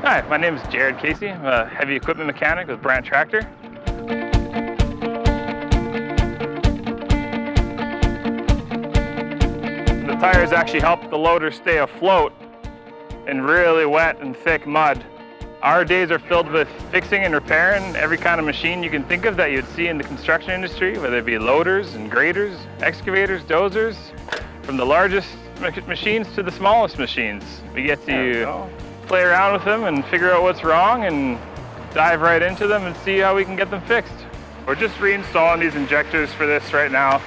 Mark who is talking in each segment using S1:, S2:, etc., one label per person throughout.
S1: Hi, my name is Jared Casey. I'm a heavy equipment mechanic with Brandt Tractor. The tires actually help the loader stay afloat in really wet and thick mud. Our days are filled with fixing and repairing every kind of machine you can think of that you'd see in the construction industry, whether it be loaders and graders, excavators, dozers, from the largest machines to the smallest machines. We get to play around with them and figure out what's wrong and dive right into them and see how we can get them fixed. We're just reinstalling these injectors for this right now.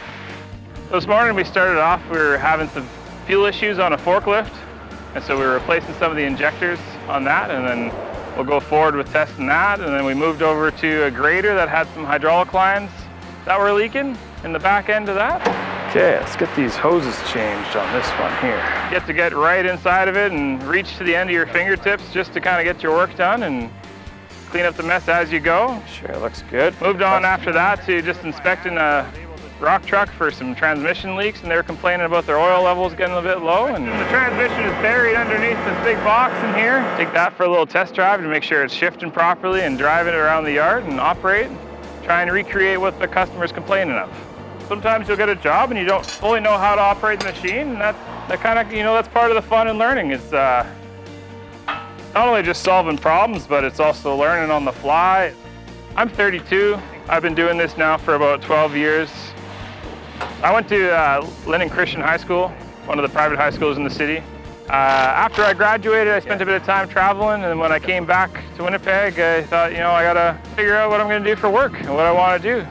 S1: This morning we started off, we were having some fuel issues on a forklift, and so we were replacing some of the injectors on that, and then we'll go forward with testing that. And then we moved over to a grader that had some hydraulic lines that were leaking in the back end of that. Okay, let's get these hoses changed on this one here. You get right inside of it and reach to the end of your fingertips just to kind of get your work done and clean up the mess as you go. Sure, looks good. Moved on after that to just inspecting a rock truck for some transmission leaks, and they were complaining about their oil levels getting a bit low. And the transmission is buried underneath this big box in here. Take that for a little test drive to make sure it's shifting properly and driving it around the yard and operate. Try and recreate what the customer's complaining of. Sometimes you'll get a job and you don't fully know how to operate the machine, and that kind of, that's part of the fun in learning. It's not only just solving problems, but it's also learning on the fly. I'm 32. I've been doing this now for about 12 years. I went to Linden Christian High School, one of the private high schools in the city. After I graduated, I spent a bit of time traveling, and when I came back to Winnipeg, I thought, I gotta figure out what I'm gonna do for work and what I wanna do.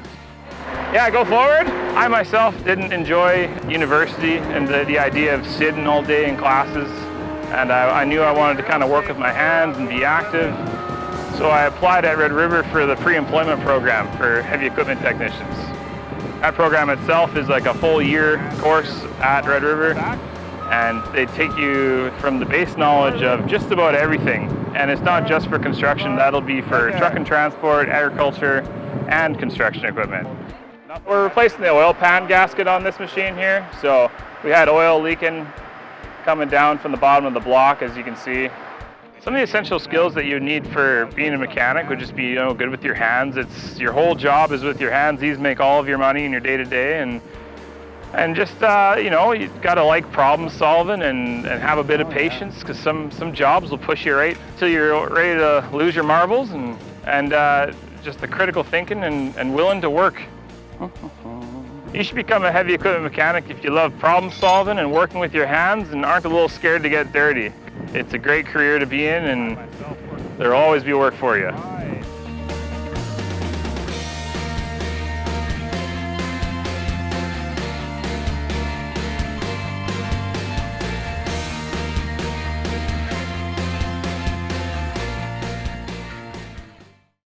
S1: Yeah, go forward. I myself didn't enjoy university and the idea of sitting all day in classes, and I knew I wanted to kind of work with my hands and be active. So I applied at Red River for the pre-employment program for heavy equipment technicians. That program itself is like a full year course at Red River, and they take you from the base knowledge of just about everything. And it's not just for construction, that'll be for truck and transport, agriculture, and construction equipment. We're replacing the oil pan gasket on this machine here. So we had oil leaking coming down from the bottom of the block, as you can see. Some of the essential skills that you need for being a mechanic would just be, good with your hands. It's your whole job is with your hands. These make all of your money in your day-to-day, and just you got to like problem solving and have a bit of patience, because some jobs will push you right till you're ready to lose your marbles, and just the critical thinking and willing to work. You should become a heavy equipment mechanic if you love problem solving and working with your hands and aren't a little scared to get dirty. It's a great career to be in, and there'll always be work for you.